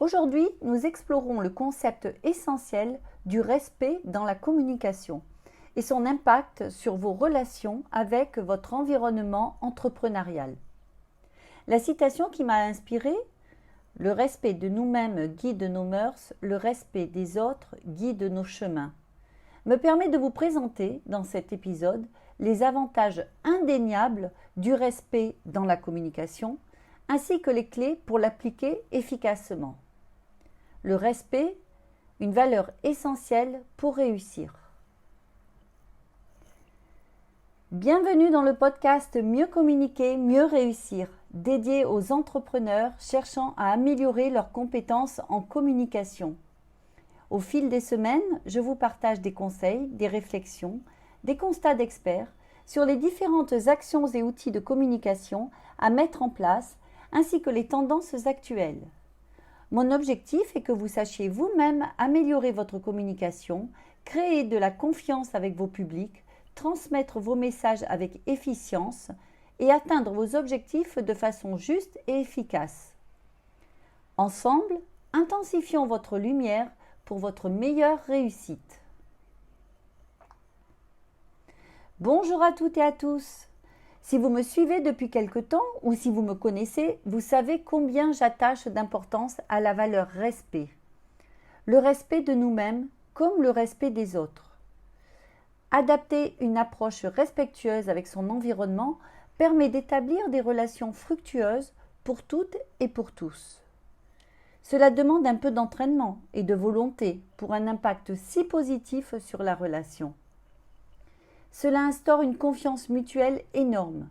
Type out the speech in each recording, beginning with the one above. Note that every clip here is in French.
Aujourd'hui, nous explorons le concept essentiel du respect dans la communication et son impact sur vos relations avec votre environnement entrepreneurial. La citation qui m'a inspirée: « Le respect de nous-mêmes guide nos mœurs, le respect des autres guide nos chemins », me permet de vous présenter dans cet épisode les avantages indéniables du respect dans la communication, ainsi que les clés pour l'appliquer efficacement. Le respect, une valeur essentielle pour réussir. Bienvenue dans le podcast Mieux communiquer, mieux réussir, dédié aux entrepreneurs cherchant à améliorer leurs compétences en communication. Au fil des semaines, je vous partage des conseils, des réflexions, des constats d'experts sur les différentes actions et outils de communication à mettre en place, ainsi que les tendances actuelles. Mon objectif est que vous sachiez vous-même améliorer votre communication, créer de la confiance avec vos publics, transmettre vos messages avec efficience et atteindre vos objectifs de façon juste et efficace. Ensemble, intensifions votre lumière pour votre meilleure réussite. Bonjour à toutes et à tous. Si vous me suivez depuis quelque temps ou si vous me connaissez, vous savez combien j'attache d'importance à la valeur respect. Le respect de nous-mêmes comme le respect des autres. Adapter une approche respectueuse avec son environnement permet d'établir des relations fructueuses pour toutes et pour tous. Cela demande un peu d'entraînement et de volonté pour un impact si positif sur la relation. Cela instaure une confiance mutuelle énorme.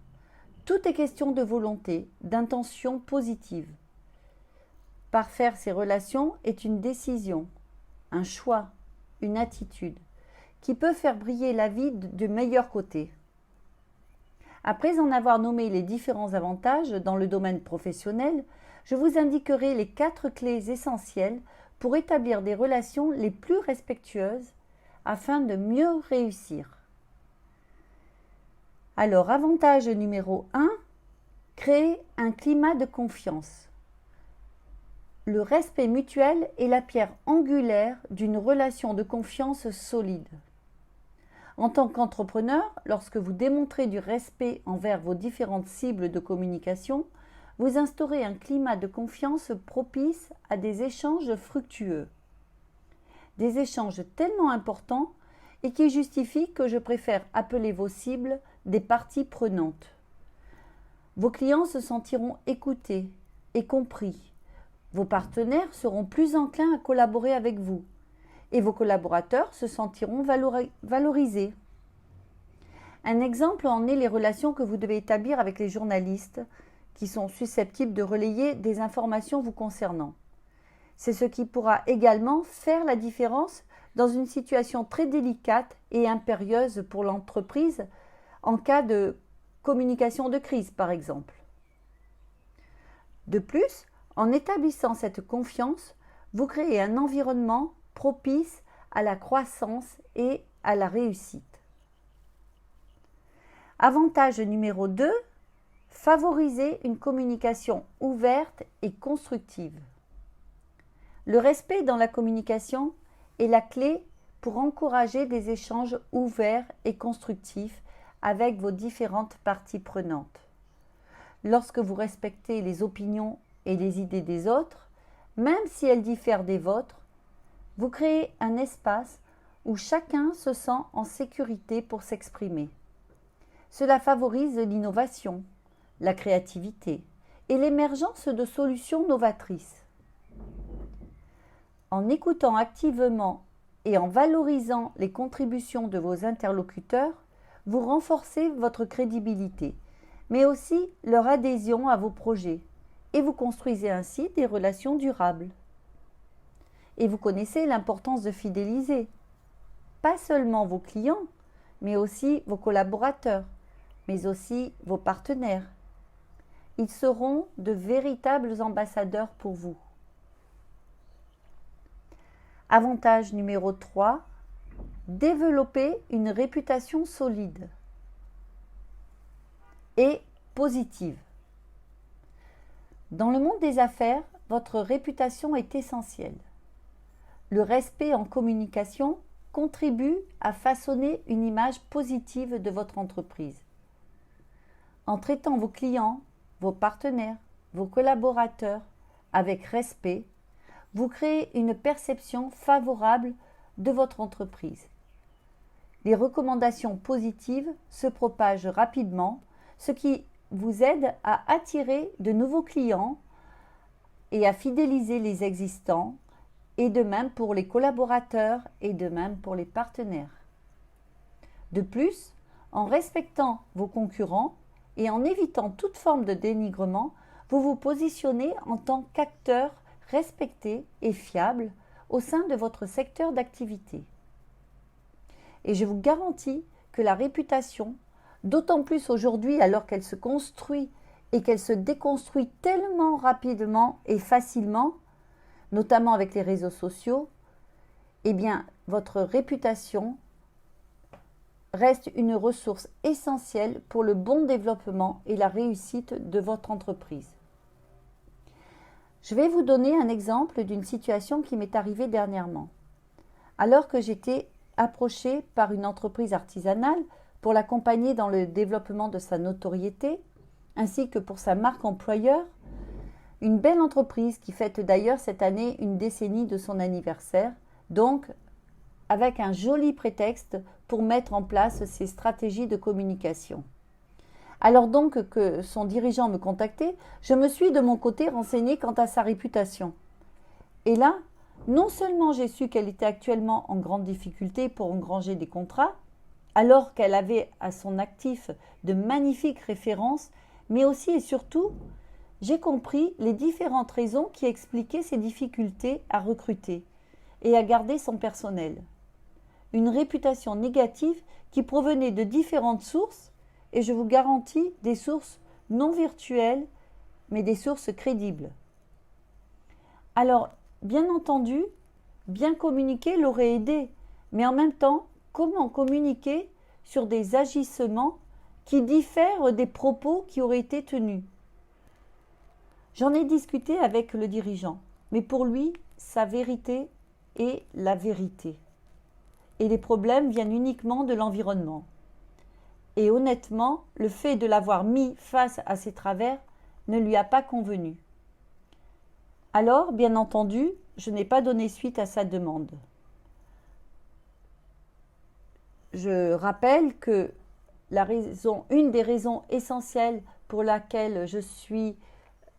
Tout est question de volonté, d'intention positive. Parfaire ces relations est une décision, un choix, une attitude qui peut faire briller la vie du meilleur côté. Après en avoir nommé les différents avantages dans le domaine professionnel, je vous indiquerai les 4 clés essentielles pour établir des relations les plus respectueuses afin de mieux réussir. Alors, avantage numéro 1, créer un climat de confiance. Le respect mutuel est la pierre angulaire d'une relation de confiance solide. En tant qu'entrepreneur, lorsque vous démontrez du respect envers vos différentes cibles de communication, vous instaurez un climat de confiance propice à des échanges fructueux. Des échanges tellement importants et qui justifient que je préfère appeler vos cibles des parties prenantes. Vos clients se sentiront écoutés et compris. Vos partenaires seront plus enclins à collaborer avec vous et vos collaborateurs se sentiront valorisés. Un exemple en est les relations que vous devez établir avec les journalistes qui sont susceptibles de relayer des informations vous concernant. C'est ce qui pourra également faire la différence dans une situation très délicate et impérieuse pour l'entreprise en cas de communication de crise, par exemple. De plus, en établissant cette confiance, vous créez un environnement propice à la croissance et à la réussite. Avantage numéro 2, favoriser une communication ouverte et constructive. Le respect dans la communication est la clé pour encourager des échanges ouverts et constructifs avec vos différentes parties prenantes. Lorsque vous respectez les opinions et les idées des autres, même si elles diffèrent des vôtres, vous créez un espace où chacun se sent en sécurité pour s'exprimer. Cela favorise l'innovation, la créativité et l'émergence de solutions novatrices. En écoutant activement et en valorisant les contributions de vos interlocuteurs, vous renforcez votre crédibilité, mais aussi leur adhésion à vos projets, et vous construisez ainsi des relations durables. Et vous connaissez l'importance de fidéliser, pas seulement vos clients, mais aussi vos collaborateurs, mais aussi vos partenaires. Ils seront de véritables ambassadeurs pour vous. Avantage numéro 3, développer une réputation solide et positive. Dans le monde des affaires, votre réputation est essentielle. Le respect en communication contribue à façonner une image positive de votre entreprise. En traitant vos clients, vos partenaires, vos collaborateurs avec respect, vous créez une perception favorable de votre entreprise. Les recommandations positives se propagent rapidement, ce qui vous aide à attirer de nouveaux clients et à fidéliser les existants, et de même pour les collaborateurs et de même pour les partenaires. De plus, en respectant vos concurrents et en évitant toute forme de dénigrement, vous vous positionnez en tant qu'acteur respecté et fiable au sein de votre secteur d'activité. Et je vous garantis que la réputation, d'autant plus aujourd'hui alors qu'elle se construit et qu'elle se déconstruit tellement rapidement et facilement, notamment avec les réseaux sociaux, eh bien, votre réputation reste une ressource essentielle pour le bon développement et la réussite de votre entreprise. Je vais vous donner un exemple d'une situation qui m'est arrivée dernièrement. Alors que j'étais approchée par une entreprise artisanale pour l'accompagner dans le développement de sa notoriété, ainsi que pour sa marque employeur, une belle entreprise qui fête d'ailleurs cette année une décennie de son anniversaire, donc avec un joli prétexte pour mettre en place ses stratégies de communication. Alors donc que son dirigeant me contactait, je me suis de mon côté renseignée quant à sa réputation. Et là, non seulement j'ai su qu'elle était actuellement en grande difficulté pour engranger des contrats, alors qu'elle avait à son actif de magnifiques références, mais aussi et surtout, j'ai compris les différentes raisons qui expliquaient ses difficultés à recruter et à garder son personnel. Une réputation négative qui provenait de différentes sources, et je vous garantis des sources non virtuelles, mais des sources crédibles. Alors, bien entendu, bien communiquer l'aurait aidé, mais en même temps, comment communiquer sur des agissements qui diffèrent des propos qui auraient été tenus? J'en ai discuté avec le dirigeant, mais pour lui, sa vérité est la vérité. Et les problèmes viennent uniquement de l'environnement. Et honnêtement, le fait de l'avoir mis face à ses travers ne lui a pas convenu. Alors, bien entendu, je n'ai pas donné suite à sa demande. Je rappelle que une des raisons essentielles pour laquelle je suis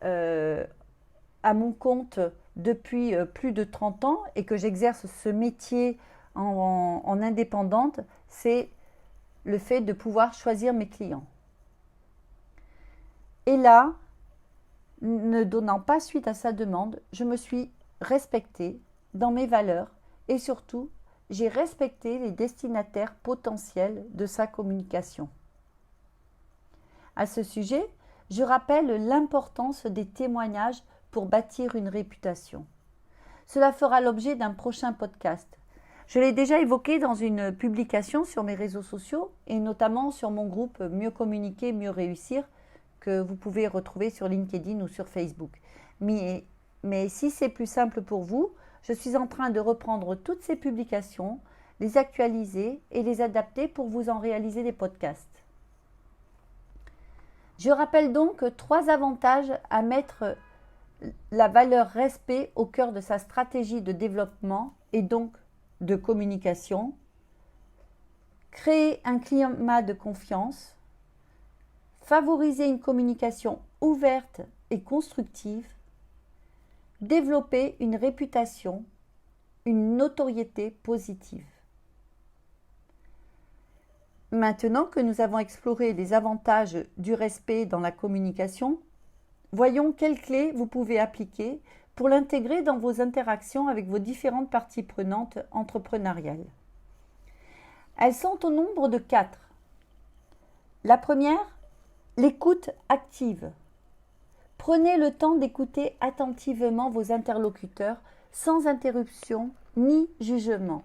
à mon compte depuis plus de 30 ans et que j'exerce ce métier en indépendante, c'est le fait de pouvoir choisir mes clients. Et là, ne donnant pas suite à sa demande, je me suis respectée dans mes valeurs et surtout, j'ai respecté les destinataires potentiels de sa communication. À ce sujet, je rappelle l'importance des témoignages pour bâtir une réputation. Cela fera l'objet d'un prochain podcast. Je l'ai déjà évoqué dans une publication sur mes réseaux sociaux et notamment sur mon groupe Mieux communiquer, mieux réussir que vous pouvez retrouver sur LinkedIn ou sur Facebook. Mais si c'est plus simple pour vous, je suis en train de reprendre toutes ces publications, les actualiser et les adapter pour vous en réaliser des podcasts. Je rappelle donc 3 avantages à mettre la valeur respect au cœur de sa stratégie de développement et donc de communication. Créer un climat de confiance, favoriser une communication ouverte et constructive, développer une réputation, une notoriété positive. Maintenant que nous avons exploré les avantages du respect dans la communication, voyons quelles clés vous pouvez appliquer pour l'intégrer dans vos interactions avec vos différentes parties prenantes entrepreneuriales. Elles sont au nombre de 4. La première, l'écoute active. Prenez le temps d'écouter attentivement vos interlocuteurs sans interruption ni jugement.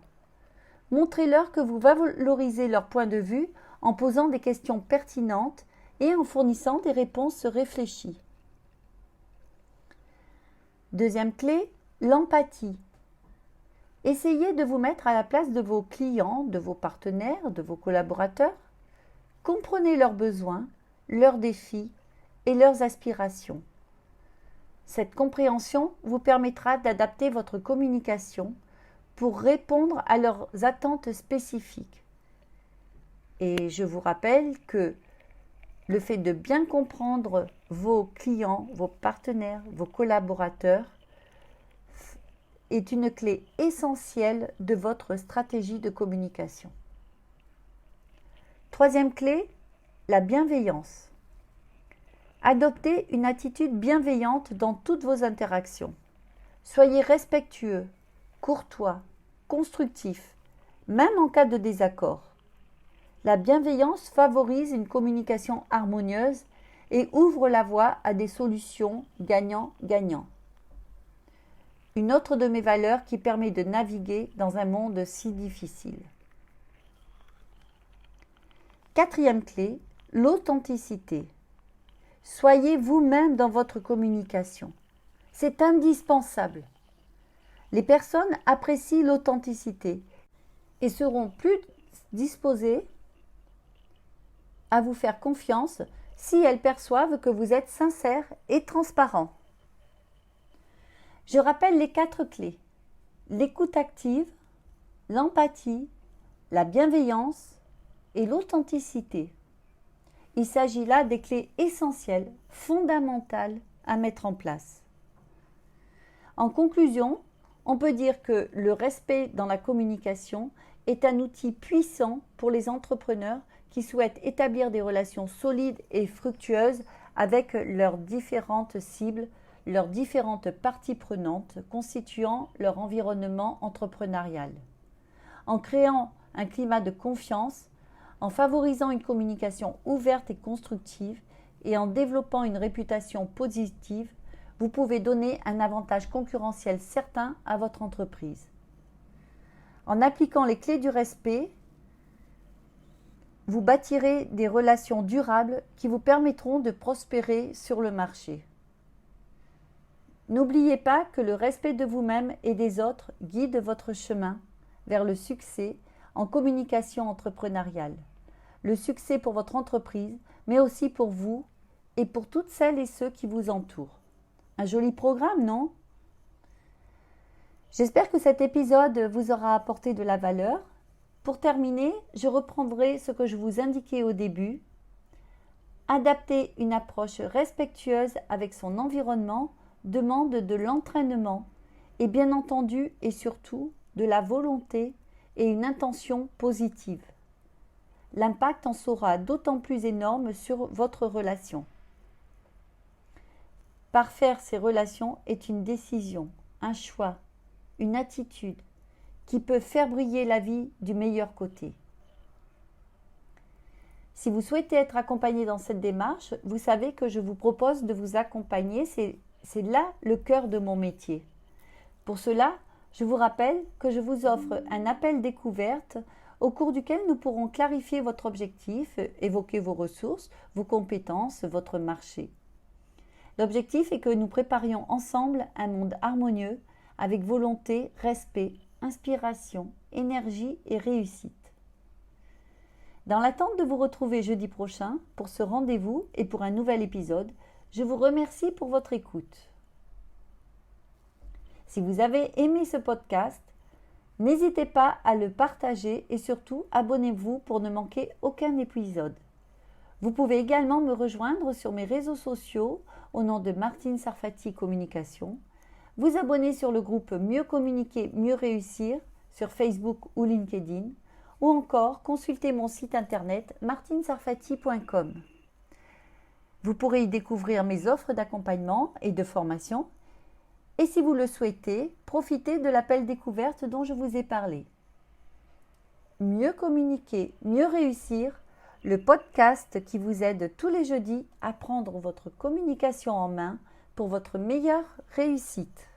Montrez-leur que vous valorisez leur point de vue en posant des questions pertinentes et en fournissant des réponses réfléchies. Deuxième clé, l'empathie. Essayez de vous mettre à la place de vos clients, de vos partenaires, de vos collaborateurs. Comprenez leurs besoins, leurs défis et leurs aspirations. Cette compréhension vous permettra d'adapter votre communication pour répondre à leurs attentes spécifiques. Et je vous rappelle que le fait de bien comprendre vos clients, vos partenaires, vos collaborateurs est une clé essentielle de votre stratégie de communication. Troisième clé, la bienveillance. Adoptez une attitude bienveillante dans toutes vos interactions. Soyez respectueux, courtois, constructif, même en cas de désaccord. La bienveillance favorise une communication harmonieuse et ouvre la voie à des solutions gagnant-gagnant. Une autre de mes valeurs qui permet de naviguer dans un monde si difficile. Quatrième clé, l'authenticité. Soyez vous-même dans votre communication. C'est indispensable. Les personnes apprécient l'authenticité et seront plus disposées à vous faire confiance si elles perçoivent que vous êtes sincère et transparent. Je rappelle les 4 clés. L'écoute active, l'empathie, la bienveillance et l'authenticité. Il s'agit là des clés essentielles, fondamentales à mettre en place. En conclusion, on peut dire que le respect dans la communication est un outil puissant pour les entrepreneurs qui souhaitent établir des relations solides et fructueuses avec leurs différentes cibles, leurs différentes parties prenantes constituant leur environnement entrepreneurial. En créant un climat de confiance, en favorisant une communication ouverte et constructive et en développant une réputation positive, vous pouvez donner un avantage concurrentiel certain à votre entreprise. En appliquant les clés du respect, vous bâtirez des relations durables qui vous permettront de prospérer sur le marché. N'oubliez pas que le respect de vous-même et des autres guide votre chemin vers le succès en communication entrepreneuriale. Le succès pour votre entreprise, mais aussi pour vous et pour toutes celles et ceux qui vous entourent. Un joli programme, non ? J'espère que cet épisode vous aura apporté de la valeur. Pour terminer, je reprendrai ce que je vous indiquais au début. Adapter une approche respectueuse avec son environnement demande de l'entraînement et bien entendu et surtout de la volonté et une intention positive. L'impact en sera d'autant plus énorme sur votre relation. Parfaire ces relations est une décision, un choix, une attitude qui peut faire briller la vie du meilleur côté. Si vous souhaitez être accompagné dans cette démarche, vous savez que je vous propose de vous accompagner, c'est là le cœur de mon métier. Pour cela, je vous rappelle que je vous offre un appel découverte au cours duquel nous pourrons clarifier votre objectif, évoquer vos ressources, vos compétences, votre marché. L'objectif est que nous préparions ensemble un monde harmonieux avec volonté, respect, inspiration, énergie et réussite. Dans l'attente de vous retrouver jeudi prochain pour ce rendez-vous et pour un nouvel épisode, je vous remercie pour votre écoute. Si vous avez aimé ce podcast, n'hésitez pas à le partager et surtout abonnez-vous pour ne manquer aucun épisode. Vous pouvez également me rejoindre sur mes réseaux sociaux au nom de Martine Sarfati Communication, vous abonner sur le groupe Mieux communiquer, mieux réussir sur Facebook ou LinkedIn ou encore consulter mon site internet martinesarfati.com. Vous pourrez y découvrir mes offres d'accompagnement et de formation et si vous le souhaitez, profitez de l'appel découverte dont je vous ai parlé. Mieux communiquer, mieux réussir, le podcast qui vous aide tous les jeudis à prendre votre communication en main pour votre meilleure réussite.